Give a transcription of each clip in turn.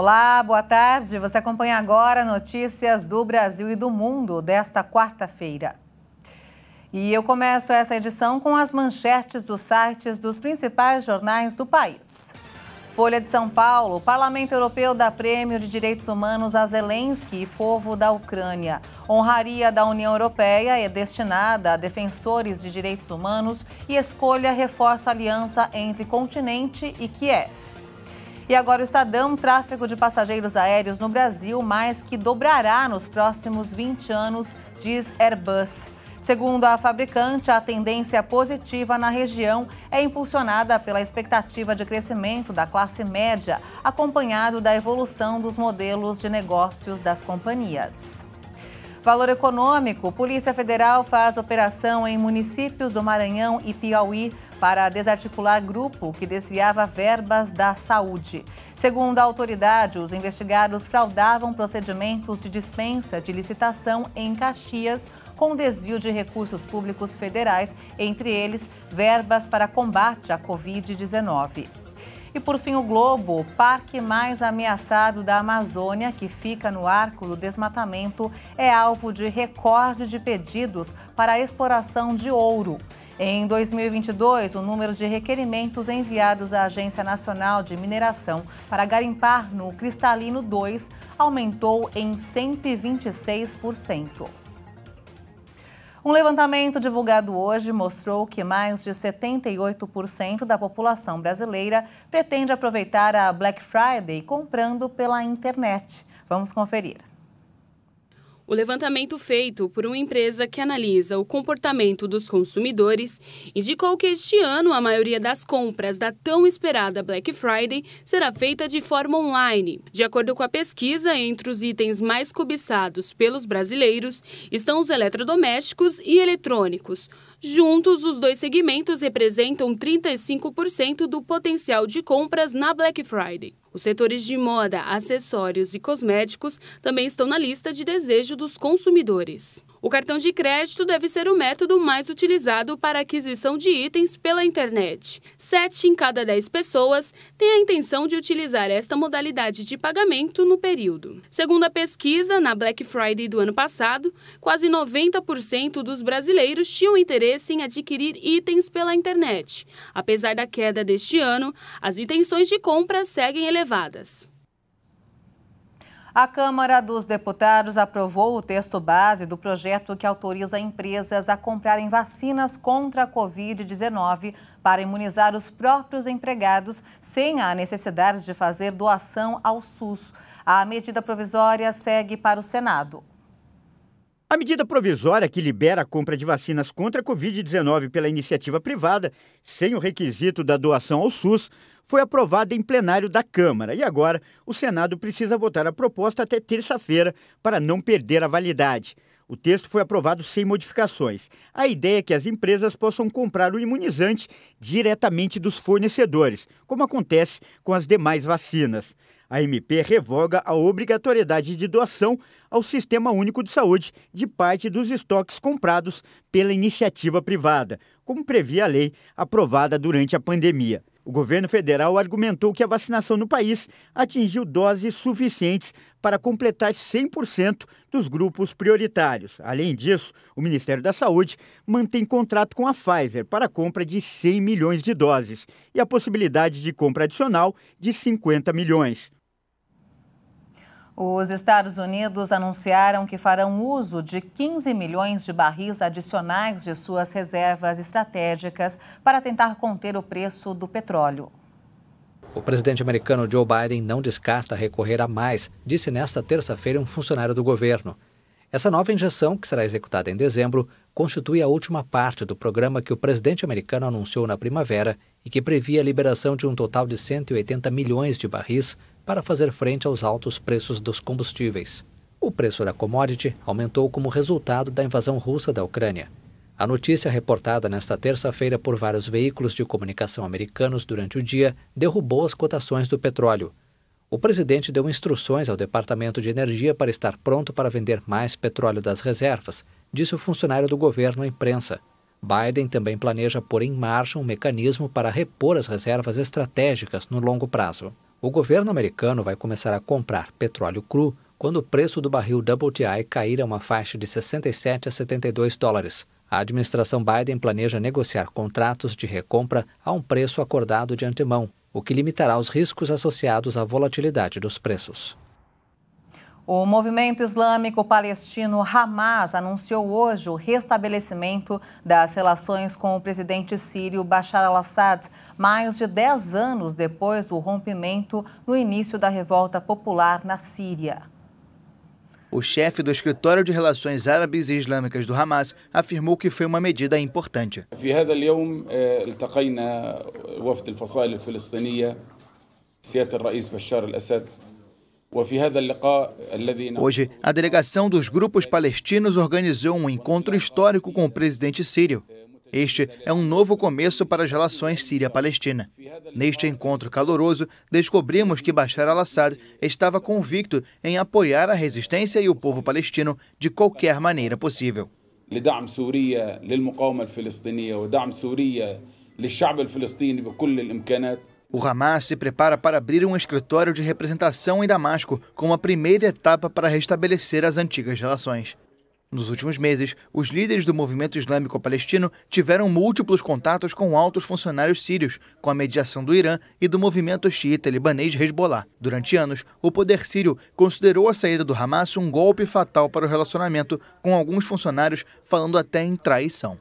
Olá, boa tarde. Você acompanha agora notícias do Brasil e do mundo desta quarta-feira. E eu começo essa edição com as manchetes dos sites dos principais jornais do país. Folha de São Paulo, o Parlamento Europeu dá prêmio de direitos humanos a Zelensky e povo da Ucrânia. Honraria da União Europeia é destinada a defensores de direitos humanos e escolha reforça a aliança entre continente e Kiev. E agora o Estadão, tráfego de passageiros aéreos no Brasil mais que dobrará nos próximos 20 anos, diz Airbus. Segundo a fabricante, a tendência positiva na região é impulsionada pela expectativa de crescimento da classe média, acompanhado da evolução dos modelos de negócios das companhias. Valor econômico, Polícia Federal faz operação em municípios do Maranhão e Piauí para desarticular grupo que desviava verbas da saúde. Segundo a autoridade, os investigados fraudavam procedimentos de dispensa de licitação em Caxias, com desvio de recursos públicos federais, entre eles verbas para combate à Covid-19. E por fim, o Globo, o parque mais ameaçado da Amazônia, que fica no arco do desmatamento, é alvo de recorde de pedidos para a exploração de ouro. Em 2022, o número de requerimentos enviados à Agência Nacional de Mineração para garimpar no Cristalino 2 aumentou em 126%. Um levantamento divulgado hoje mostrou que mais de 78% da população brasileira pretende aproveitar a Black Friday comprando pela internet. Vamos conferir. O levantamento feito por uma empresa que analisa o comportamento dos consumidores indicou que este ano a maioria das compras da tão esperada Black Friday será feita de forma online. De acordo com a pesquisa, entre os itens mais cobiçados pelos brasileiros estão os eletrodomésticos e eletrônicos. Juntos, os dois segmentos representam 35% do potencial de compras na Black Friday. Os setores de moda, acessórios e cosméticos também estão na lista de desejo dos consumidores. O cartão de crédito deve ser o método mais utilizado para a aquisição de itens pela internet. 7 em cada 10 pessoas têm a intenção de utilizar esta modalidade de pagamento no período. Segundo a pesquisa, na Black Friday do ano passado, quase 90% dos brasileiros tinham interesse em adquirir itens pela internet. Apesar da queda deste ano, as intenções de compra seguem elevadas. A Câmara dos Deputados aprovou o texto base do projeto que autoriza empresas a comprarem vacinas contra a Covid-19 para imunizar os próprios empregados sem a necessidade de fazer doação ao SUS. A medida provisória segue para o Senado. A medida provisória que libera a compra de vacinas contra a Covid-19 pela iniciativa privada, sem o requisito da doação ao SUS, foi aprovada em plenário da Câmara e agora o Senado precisa votar a proposta até terça-feira para não perder a validade. O texto foi aprovado sem modificações. A ideia é que as empresas possam comprar o imunizante diretamente dos fornecedores, como acontece com as demais vacinas. A MP revoga a obrigatoriedade de doação ao Sistema Único de Saúde de parte dos estoques comprados pela iniciativa privada, como previa a lei aprovada durante a pandemia. O governo federal argumentou que a vacinação no país atingiu doses suficientes para completar 100% dos grupos prioritários. Além disso, o Ministério da Saúde mantém contrato com a Pfizer para a compra de 100 milhões de doses e a possibilidade de compra adicional de 50 milhões. Os Estados Unidos anunciaram que farão uso de 15 milhões de barris adicionais de suas reservas estratégicas para tentar conter o preço do petróleo. O presidente americano Joe Biden não descarta recorrer a mais, disse nesta terça-feira um funcionário do governo. Essa nova injeção, que será executada em dezembro, constitui a última parte do programa que o presidente americano anunciou na primavera e que previa a liberação de um total de 180 milhões de barris para fazer frente aos altos preços dos combustíveis. O preço da commodity aumentou como resultado da invasão russa da Ucrânia. A notícia reportada nesta terça-feira por vários veículos de comunicação americanos durante o dia derrubou as cotações do petróleo. O presidente deu instruções ao Departamento de Energia para estar pronto para vender mais petróleo das reservas, disse o funcionário do governo à imprensa. Biden também planeja pôr em marcha um mecanismo para repor as reservas estratégicas no longo prazo. O governo americano vai começar a comprar petróleo cru quando o preço do barril WTI cair a uma faixa de 67 a 72 dólares. A administração Biden planeja negociar contratos de recompra a um preço acordado de antemão, o que limitará os riscos associados à volatilidade dos preços. O movimento islâmico palestino Hamas anunciou hoje o restabelecimento das relações com o presidente sírio Bashar al-Assad, mais de 10 anos depois do rompimento no início da revolta popular na Síria. O chefe do Escritório de Relações Árabes e Islâmicas do Hamas afirmou que foi uma medida importante. Hoje, a delegação dos grupos palestinos organizou um encontro histórico com o presidente sírio. Este é um novo começo para as relações Síria-Palestina. Neste encontro caloroso, descobrimos que Bashar al-Assad estava convicto em apoiar a resistência e o povo palestino de qualquer maneira possível. O Hamas se prepara para abrir um escritório de representação em Damasco como a primeira etapa para restabelecer as antigas relações. Nos últimos meses, os líderes do movimento islâmico palestino tiveram múltiplos contatos com altos funcionários sírios, com a mediação do Irã e do movimento xiita libanês Hezbollah. Durante anos, o poder sírio considerou a saída do Hamas um golpe fatal para o relacionamento, com alguns funcionários falando até em traição.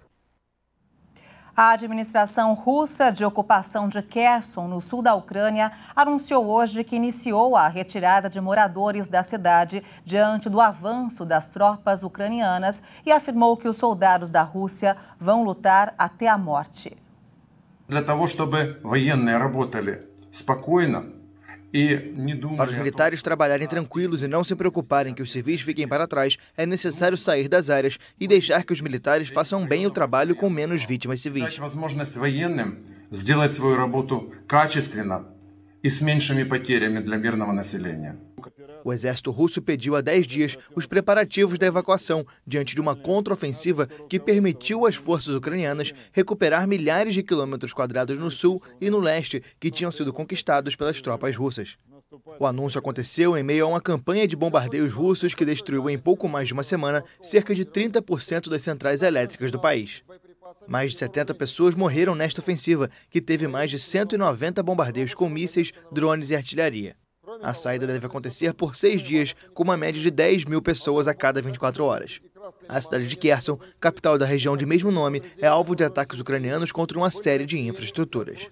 A administração russa de ocupação de Kherson, no sul da Ucrânia, anunciou hoje que iniciou a retirada de moradores da cidade diante do avanço das tropas ucranianas e afirmou que os soldados da Rússia vão lutar até a morte. Para os militares trabalharem tranquilos e não se preocuparem que os civis fiquem para trás, é necessário sair das áreas e deixar que os militares façam bem o trabalho com menos vítimas civis. O exército russo pediu há 10 dias os preparativos da evacuação diante de uma contraofensiva que permitiu às forças ucranianas recuperar milhares de quilômetros quadrados no sul e no leste que tinham sido conquistados pelas tropas russas. O anúncio aconteceu em meio a uma campanha de bombardeios russos que destruiu em pouco mais de uma semana cerca de 30% das centrais elétricas do país. Mais de 70 pessoas morreram nesta ofensiva, que teve mais de 190 bombardeios com mísseis, drones e artilharia. A saída deve acontecer por 6 dias, com uma média de 10 mil pessoas a cada 24 horas. A cidade de Kherson, capital da região de mesmo nome, é alvo de ataques ucranianos contra uma série de infraestruturas.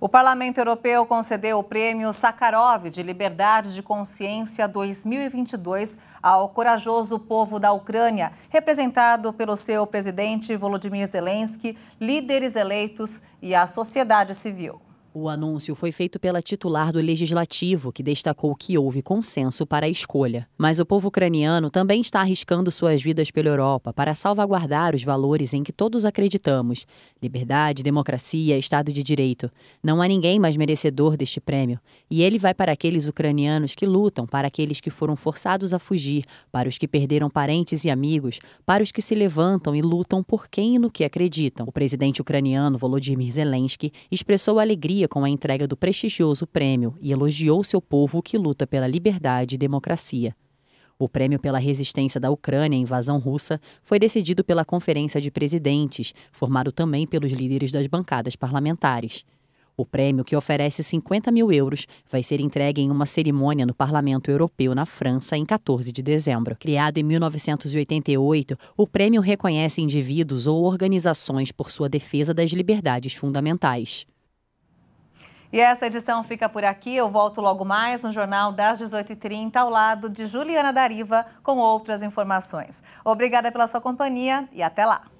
O Parlamento Europeu concedeu o Prêmio Sakharov de Liberdade de Consciência 2022 ao corajoso povo da Ucrânia, representado pelo seu presidente Volodymyr Zelensky, líderes eleitos e a sociedade civil. O anúncio foi feito pela titular do Legislativo, que destacou que houve consenso para a escolha. Mas o povo ucraniano também está arriscando suas vidas pela Europa para salvaguardar os valores em que todos acreditamos: liberdade, democracia, Estado de Direito. Não há ninguém mais merecedor deste prêmio. E ele vai para aqueles ucranianos que lutam, para aqueles que foram forçados a fugir, para os que perderam parentes e amigos, para os que se levantam e lutam por quem e no que acreditam. O presidente ucraniano Volodymyr Zelensky expressou alegria com a entrega do prestigioso prêmio e elogiou seu povo que luta pela liberdade e democracia. O prêmio pela resistência da Ucrânia à invasão russa foi decidido pela Conferência de Presidentes, formado também pelos líderes das bancadas parlamentares. O prêmio, que oferece 50 mil euros, vai ser entregue em uma cerimônia no Parlamento Europeu, na França, em 14 de dezembro. Criado em 1988, o prêmio reconhece indivíduos ou organizações por sua defesa das liberdades fundamentais. E essa edição fica por aqui. Eu volto logo mais no Jornal das 18h30, ao lado de Juliana Dariva, com outras informações. Obrigada pela sua companhia e até lá!